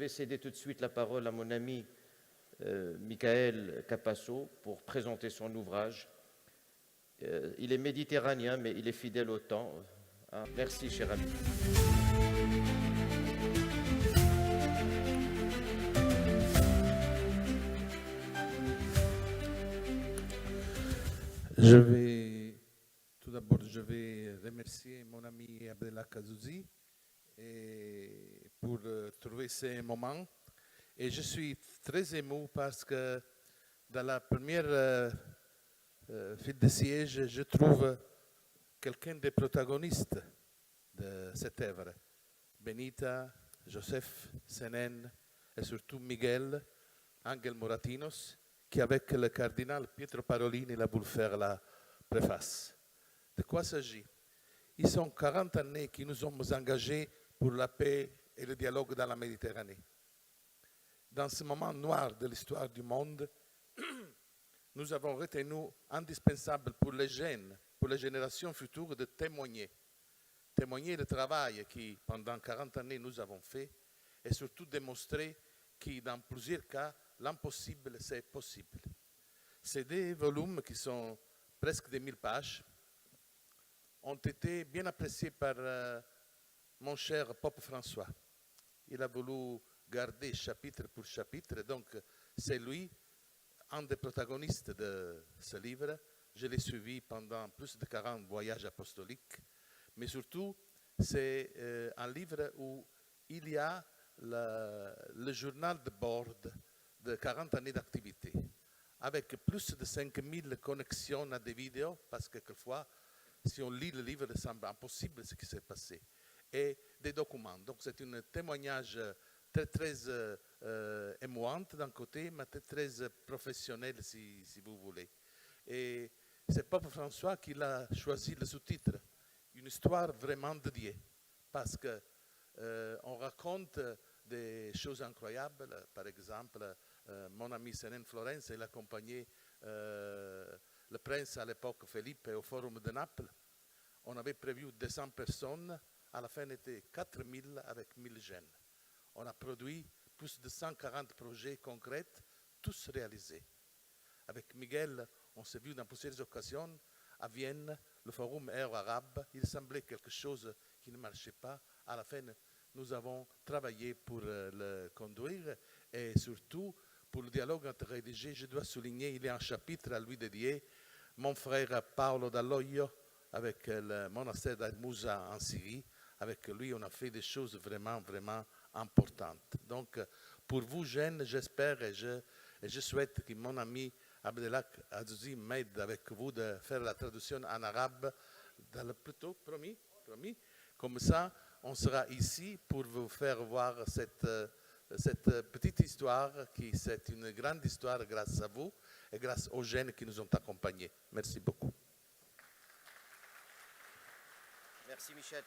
vais céder tout de suite la parole à mon ami Michael Capasso pour présenter son ouvrage. Il est méditerranéen, mais il est fidèle au temps. Merci, cher ami. Tout d'abord, je vais remercier mon ami Abdelak Azouzi pour trouver ces moments. Et je suis très ému parce que dans la première file de siège, je trouve quelqu'un des protagonistes de cette œuvre. Benita, Joseph Senen et surtout Miguel Angel Moratinos, qui avec le cardinal Pietro Parolini l'a voulu faire la préface. De quoi s'agit-il? Ils sont 40 années qui nous sommes engagés pour la paix et le dialogue dans la Méditerranée. Dans ce moment noir de l'histoire du monde, nous avons retenu indispensable pour les jeunes, pour les générations futures, de témoigner. Témoigner le travail qui, pendant 40 années, nous avons fait et surtout démontrer que, dans plusieurs cas, l'impossible, c'est possible. Ces deux volumes, qui sont presque de 1000 pages, ont été bien appréciés par mon cher Pope François. Il a voulu garder chapitre pour chapitre, donc c'est lui, un des protagonistes de ce livre. Je l'ai suivi pendant plus de 40 voyages apostoliques, mais surtout, c'est un livre où il y a le journal de bord de 40 années d'activité, avec plus de 5000 connexions à des vidéos, parce que quelquefois, si on lit le livre, il semble impossible ce qui s'est passé, et des documents. Donc c'est un témoignage très émouvant d'un côté, mais très professionnel, si vous voulez. Et c'est Pope François qui a choisi le sous-titre, une histoire vraiment dédiée, parce qu'on raconte des choses incroyables. Par exemple, mon ami Senen Florence, il accompagnait le prince à l'époque, Philippe, au Forum de Naples. On avait prévu 200 personnes, à la fin, on était 4000 avec 1000 jeunes. On a produit plus de 140 projets concrets, tous réalisés. Avec Miguel, on s'est vu dans plusieurs occasions à Vienne, le Forum Euro-Arabe. Il semblait quelque chose qui ne marchait pas. À la fin, nous avons travaillé pour le conduire et surtout pour le dialogue interreligieux. Je dois souligner, il y a un chapitre à lui dédié. Mon frère Paolo Dall'Oglio, avec le monastère d'Al-Moussa en Syrie, avec lui, on a fait des choses vraiment importantes. Donc, pour vous, jeunes, j'espère et je souhaite que mon ami Abdelak Azouzi m'aide avec vous de faire la traduction en arabe, dans le plutôt, promis. Comme ça, on sera ici pour vous faire voir cette petite histoire qui c'est une grande histoire grâce à vous et grâce aux jeunes qui nous ont accompagnés. Merci beaucoup. Merci Michel.